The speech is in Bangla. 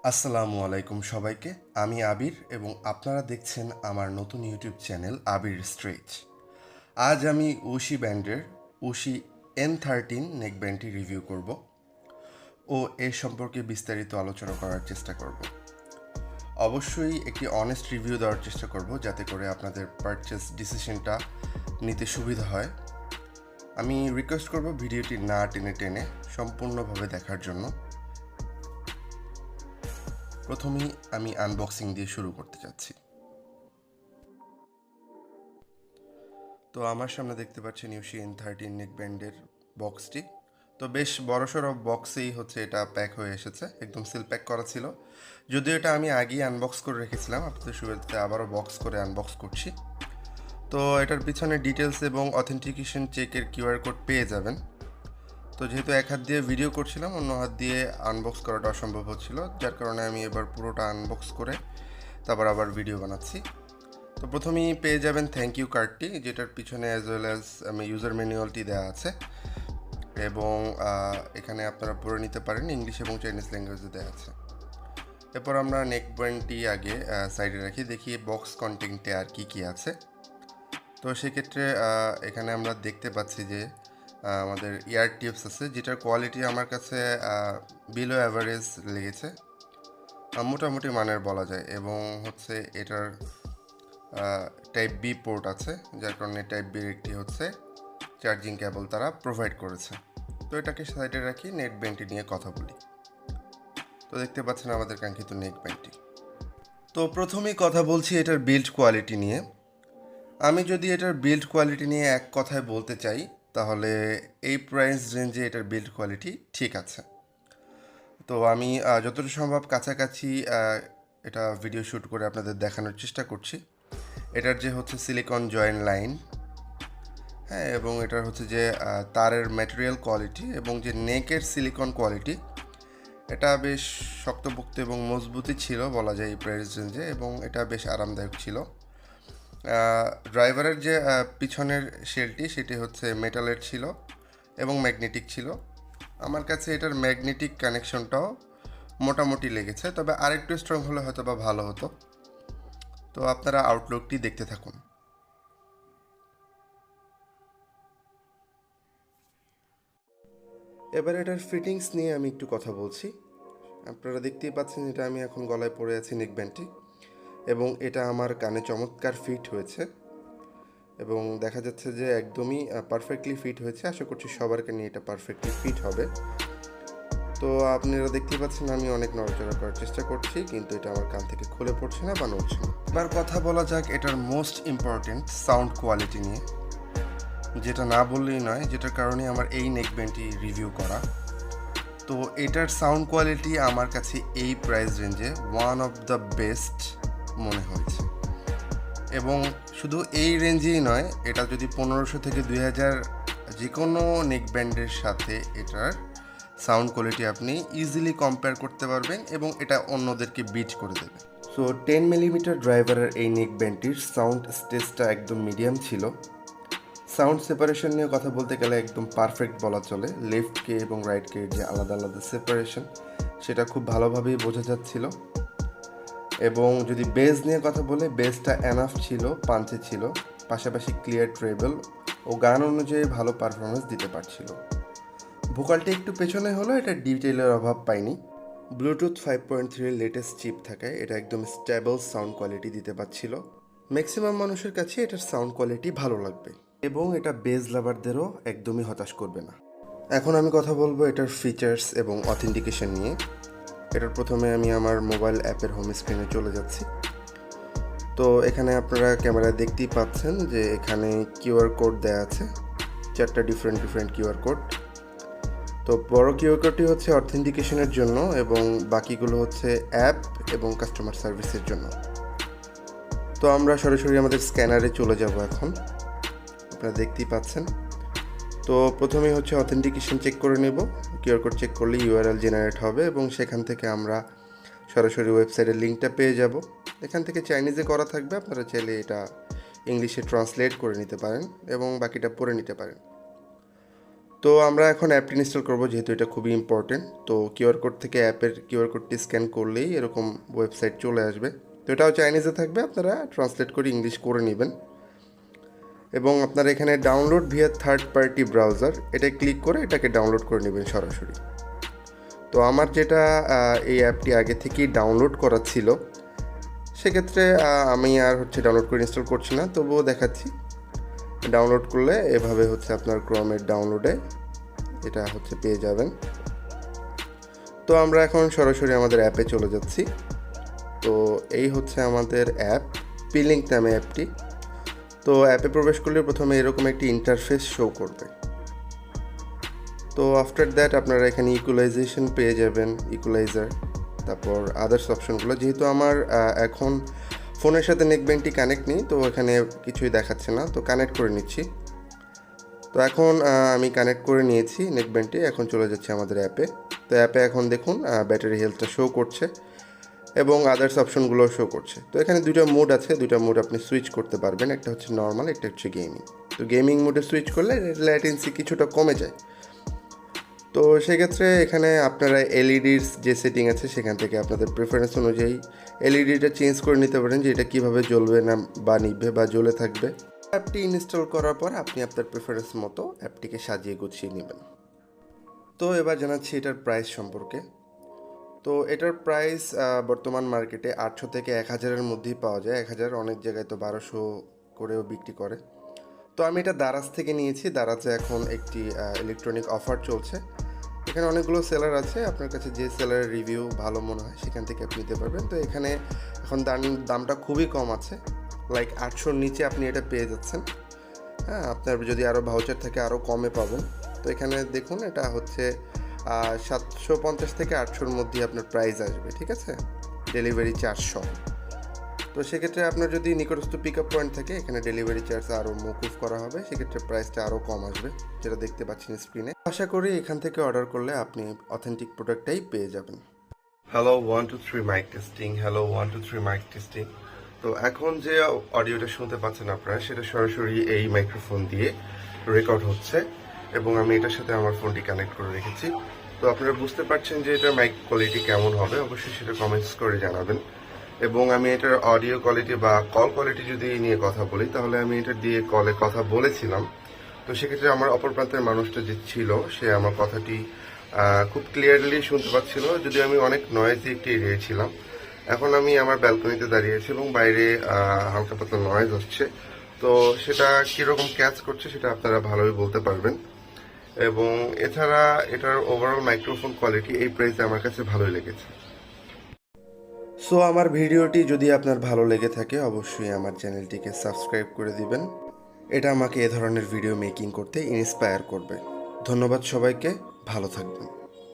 আসসালামু আলাইকুম সবাইকে। আমি আবির এবং আপনারা দেখছেন আমার নতুন ইউটিউব চ্যানেল আবির স্ট্রেচ। আজ আমি উশি ব্যান্ডের উশি N13 নেক ব্যান্ডটি রিভিউ করব ও এর সম্পর্কে বিস্তারিত আলোচনা করার চেষ্টা করব। অবশ্যই একটি অনেস্ট রিভিউ দেওয়ার চেষ্টা করব যাতে করে আপনাদের পারচেস ডিসিশনটা নিতে সুবিধা হয়। আমি রিকোয়েস্ট করব ভিডিওটি না টেনে টেনে সম্পূর্ণভাবে দেখার জন্য। প্রথমেই আমি আনবক্সিং দিয়ে শুরু করতে চাচ্ছি। তো আমার সামনে দেখতে পাচ্ছেন ইউশি N13 নেক ব্যান্ডের বক্সটি। তো বেশ বড়সড় বক্সেই হচ্ছে এটা প্যাক হয়ে এসেছে, একদম সিল প্যাক করা ছিল। যদিও এটা আমি আগেই আনবক্স করে রেখেছিলাম, আপনাদের সুবিধাতে আবারও বক্স করে আনবক্স করছি। তো এটার পিছনে ডিটেলস এবং অথেন্টিকেশন চেকের কিউআর কোড পেয়ে যাবেন। তো যেহেতু এক হাত দিয়ে ভিডিও করছিলাম, অন্য হাত দিয়ে আনবক্স করাটা অসম্ভব হচ্ছিল, যার কারণে আমি এবার পুরোটা আনবক্স করে তারপর আবার ভিডিও বানাচ্ছি। তো প্রথমেই পেয়ে যাবেন থ্যাংক ইউ কার্ডটি, যেটার পিছনে অ্যাজ ওয়েল অ্যাজ ইউজার ম্যানুয়ালটি দেওয়া আছে এবং এখানে আপনারা পড়ে নিতে পারেন, ইংলিশ এবং চাইনিজ ল্যাঙ্গুয়েজে দেওয়া আছে। এরপর আমরা নেক ব্যান্ডটি আগে সাইডে রাখি, দেখি বক্স কন্টেন্টে আর কি কি আছে। তো সেক্ষেত্রে এখানে আমরা দেখতে পাচ্ছি যে আমাদের ইয়ার টিপস আছে, যেটার কোয়ালিটি আমার কাছে বিলো অ্যাভারেজ লেগেছে, মোটামুটি মানের বলা যায়। এবং হচ্ছে এটার টাইপ বি পোর্ট আছে, যার কারণে টাইপ বির একটি হচ্ছে চার্জিং কেবল তারা প্রোভাইড করেছে। তো এটাকে সাইডে রাখি, নেক ব্যান্ডটি নিয়ে কথা বলি। তো দেখতে পাচ্ছেন আমাদের কাঙ্ক্ষিত নেক ব্যান্ডটি। তো প্রথমেই কথা বলছি এটার বিল্ড কোয়ালিটি নিয়ে। আমি যদি এটার বিল্ড কোয়ালিটি নিয়ে এক কথায় বলতে চাই, তাহলে এই প্রাইস রেঞ্জে এটার বিল্ড কোয়ালিটি ঠিক আছে। তো আমি যতটা সম্ভব কাছাকাছি এটা ভিডিও শ্যুট করে আপনাদের দেখানোর চেষ্টা করছি। এটার যে হচ্ছে সিলিকন জয়েন্ট লাইন, হ্যাঁ, এবং এটার হচ্ছে যে তারের ম্যাটেরিয়াল কোয়ালিটি এবং যে নেকের সিলিকন কোয়ালিটি, এটা বেশ শক্তপোক্ত এবং মজবুতই ছিল বলা যায় এই প্রাইস রেঞ্জে, এবং এটা বেশ আরামদায়ক ছিল। ড্রাইভারের যে পিছনের শেলটি, সেটি হচ্ছে মেটালের ছিল এবং ম্যাগনেটিক ছিল। আমার কাছে এটার ম্যাগনেটিক কানেকশনটাও মোটামুটি লেগেছে, তবে আরেকটু স্ট্রং হলে হয়তো বা ভালো হতো। তো আপনারা আউটলুকটি দেখতে থাকুন। এবার এটার ফিটিংস নিয়ে আমি একটু কথা বলছি। আপনারা দেখতেই পাচ্ছেন এটা আমি এখন গলায় পরে আছি নেক ব্যান্ডটি, এবং এটা আমার কানে চমৎকার ফিট হয়েছে এবং দেখা যাচ্ছে যে একদমই পারফেক্টলি ফিট হয়েছে। আশা করছি সবার কানে এটা পারফেক্টলি ফিট হবে। তো আপনারা দেখতেই পাচ্ছেন আমি অনেক নড়াচড়া করার চেষ্টা করছি, কিন্তু এটা আমার কান থেকে খুলে পড়ছে না বা নড়ছে না। এবার কথা বলা যাক এটার মোস্ট ইম্পর্টেন্ট সাউন্ড কোয়ালিটি নিয়ে, যেটা না বললেই নয়, যেটার কারণে আমার এই নেক ব্যান্ডটি রিভিউ করা। তো এটার সাউন্ড কোয়ালিটি আমার কাছে এই প্রাইস রেঞ্জে ওয়ান অফ দ্য বেস্ট মনে হয়েছে। এবং শুধু এই রেঞ্জেই নয়, এটা যদি 1500 থেকে 2000 যে কোনো নেক ব্যান্ডের সাথে এটার সাউন্ড কোয়ালিটি আপনি ইজিলি কম্পেয়ার করতে পারবেন এবং এটা অন্যদেরকে বিট করে দেবে। সো 10 মিলিমিটার ড্রাইভারের এই নেক ব্যান্ডটির সাউন্ড স্টেজটা একদম মিডিয়াম ছিল। সাউন্ড সেপারেশন নিয়ে কথা বলতে গেলে একদম পারফেক্ট বলা চলে। লেফটকে এবং রাইটকে যে আলাদা আলাদা সেপারেশন, সেটা খুব ভালোভাবেই বোঝা যাচ্ছিল। এবং যদি বেস নিয়ে কথা বলে, বেসটা এনাফ ছিল, পাঞ্চে ছিল, পাশাপাশি ক্লিয়ার ট্রেবল ও গান অনুযায়ী ভালো পারফরমেন্স দিতে পারছিল। ভোকালটি একটু পেছনে হলো, এটা ডিটেইলের অভাব পায়নি। ব্লুটুথ 5.3 লেটেস্ট চিপ থাকায় এটা একদম স্টেবল সাউন্ড কোয়ালিটি দিতে পারছিল। ম্যাক্সিমাম মানুষের কাছে এটার সাউন্ড কোয়ালিটি ভালো লাগবে এবং এটা বেস লাভারদেরও একদমই হতাশ করবে না। এখন আমি কথা বলবো এটার ফিচার্স এবং অথেন্টিকেশন নিয়ে। এটার প্রথমে আমি আমার মোবাইল অ্যাপের হোম স্ক্রিনে চলে যাচ্ছি। তো এখানে আপনারা ক্যামেরায় দেখতেই পাচ্ছেন যে এখানে কিউআর কোড দেওয়া আছে, 4টা ডিফারেন্ট কিউআর কোড। তো বড় কিউআর কোডটি হচ্ছে অথেন্টিকেশনের জন্য এবং বাকিগুলো হচ্ছে অ্যাপ এবং কাস্টমার সার্ভিসের জন্য। তো আমরা সরাসরি আমাদের স্ক্যানারে চলে যাব এখন, আপনারা দেখতেই পাচ্ছেন। তো প্রথমেই হচ্ছে অথেন্টিকেশন চেক করে নেব। কিউআর কোড চেক করলে ইউআরএল জেনারেট হবে এবং সেখান থেকে আমরা সরাসরি ওয়েবসাইটের লিঙ্কটা পেয়ে যাব। এখান থেকে চাইনিজে করা থাকবে, আপনারা চাইলে এটা ইংলিশে ট্রান্সলেট করে নিতে পারেন এবং বাকিটা পড়ে নিতে পারেন। তো আমরা এখন অ্যাপটি ইনস্টল করব, যেহেতু এটা খুবই ইম্পর্টেন্ট। তো কিউআর কোড থেকে অ্যাপের কিউআর কোডটি স্ক্যান করলেই এরকম ওয়েবসাইট চলে আসবে। তো এটাও চাইনিজে থাকবে, আপনারা ট্রান্সলেট করে ইংলিশ করে নেবেন। এবং আপনারা এখানে download via third party browser, এটা ক্লিক করে এটাকে ডাউনলোড করে নেবেন সরাসরি। তো আমার যেটা এই অ্যাপটি আগে থেকেই ডাউনলোড করা ছিল, সেক্ষেত্রে আমি আর ডাউনলোড করে ইনস্টল করছি না, তবুও দেখাচ্ছি। ডাউনলোড করলে এভাবে আপনার ক্রোমের ডাউনলোডে এটা পেয়ে যাবেন। তো আমরা এখন সরাসরি আমাদের অ্যাপে চলে যাচ্ছি। তো এই আমাদের অ্যাপ, পিলিংক নামে অ্যাপটি। তো অ্যাপে প্রবেশ করলে প্রথমে এরকম একটি ইন্টারফেস শো করবে। তো আফটার দ্যাট আপনারা এখানে ইকুয়ালাইজেশন পেয়ে যাবেন, ইকুয়ালাইজার, তারপর আদার্স অপশনগুলো। যেহেতু আমার এখন ফোনের সাথে নেকব্যান্ডটি কানেক্ট নেই, তো এখানে কিছুই দেখাচ্ছে না, তো কানেক্ট করে নিচ্ছি। তো এখন আমি কানেক্ট করে নিয়েছি নেকব্যান্ডটি। এখন চলে যাচ্ছে আমাদের অ্যাপে। তো অ্যাপে এখন দেখুন ব্যাটারি হেলথটা শো করছে এবং আদার্স অপশনগুলো শো করছে। তো এখানে দুইটা মোড আছে, দুইটা মোড আপনি সুইচ করতে পারবেন। একটা নর্মাল, একটা গেমিং। তো গেমিং মোডে সুইচ করলে ল্যাটেন্সি কিছুটা কমে যায়। তো সেক্ষেত্রে এখানে আপনারা এলইডির যে সেটিং আছে সেখান থেকে আপনাদের প্রেফারেন্স অনুযায়ী এলইডিটা চেঞ্জ করে নিতে পারেন, যে এটা কীভাবে জ্বলবে না বা নিভবে বা জ্বলে থাকবে। অ্যাপটি ইনস্টল করার পর আপনি আপনার প্রেফারেন্স মতো অ্যাপটিকে সাজিয়ে গুছিয়ে নেবেন। তো এবার জানাচ্ছি এটার প্রাইস সম্পর্কে। তো এটার প্রাইস বর্তমান মার্কেটে 800 থেকে 1000-এর মধ্যেই পাওয়া যায়। 1000, অনেক জায়গায় তো 1200 করেও বিক্রি করে। তো আমি এটা দারাজ থেকে নিয়েছি। দারাজে এখন একটি ইলেকট্রনিক অফার চলছে। এখানে অনেকগুলো সেলার আছে, আপনার কাছে যে সেলারের রিভিউ ভালো মনে হয় সেখান থেকে আপনি নিতে পারবেন। তো এখানে এখন দামটা খুবই কম আছে, লাইক 800-র নিচে আপনি এটা পেয়ে যাচ্ছেন। হ্যাঁ, আপনার যদি আরও ভাউচার থাকে আরও কমে পাবেন। তো এখানে দেখুন এটা 750 থেকে 800-র মধ্যে আপনার প্রাইস আসবে, ঠিক আছে, ডেলিভারি চার্জ সহ। তো সেক্ষেত্রে আপনার যদি নিকটস্থ পিক আপ পয়েন্ট থাকে, এখানে ডেলিভারি চার্জ আরও মকুফ করা হবে, সেক্ষেত্রে প্রাইসটা আরও কম আসবে, যেটা দেখতে পাচ্ছেন স্ক্রিনে। আশা করি এখান থেকে অর্ডার করলে আপনি অথেন্টিক প্রোডাক্টটাই পেয়ে যাবেন। Hello 1 2 3 mic testing, hello 1 2 3 mic testing. তো এখন যে অডিওটা শুনতে পাচ্ছেন আপনারা, সেটা সরাসরি এই মাইক্রোফোন দিয়ে রেকর্ড হচ্ছে এবং আমি এটার সাথে আমার ফোনটি কানেক্ট করে রেখেছি। তো আপনারা বুঝতে পারছেন যে এটার মাইক কোয়ালিটি কেমন হবে, অবশ্যই সেটা কমেন্টস করে জানাবেন। এবং আমি এটার অডিও কোয়ালিটি বা কল কোয়ালিটি যদি নিয়ে কথা বলি, তাহলে আমি এটা দিয়ে কলে কথা বলেছিলাম। তো সেক্ষেত্রে আমার অপর প্রান্তের মানুষটা যে ছিল, সে আমার কথাটি খুব ক্লিয়ারলি শুনতে পাচ্ছিল, যদি আমি অনেক নয়েজি একটি এরিয়ায় ছিলাম। এখন আমি আমার ব্যালকনিতে দাঁড়িয়েছি এবং বাইরে হালকা পাতলা নয়েজ হচ্ছে। তো সেটা কীরকম ক্যাচ করছে সেটা আপনারা ভালোই বলতে পারবেন। এবং এছাড়া এটার ওভারঅল মাইক্রোফোন কোয়ালিটি এই প্রাইসে আমার কাছে ভালোই লেগেছে। সো আমার ভিডিওটি যদি আপনার ভালো লেগে থাকে, অবশ্যই আমার চ্যানেলটিকে সাবস্ক্রাইব করে দিবেন। এটা আমাকে এ ধরনের ভিডিও মেকিং করতে ইন্সপায়ার করবে। ধন্যবাদ সবাইকে, ভালো থাকবেন।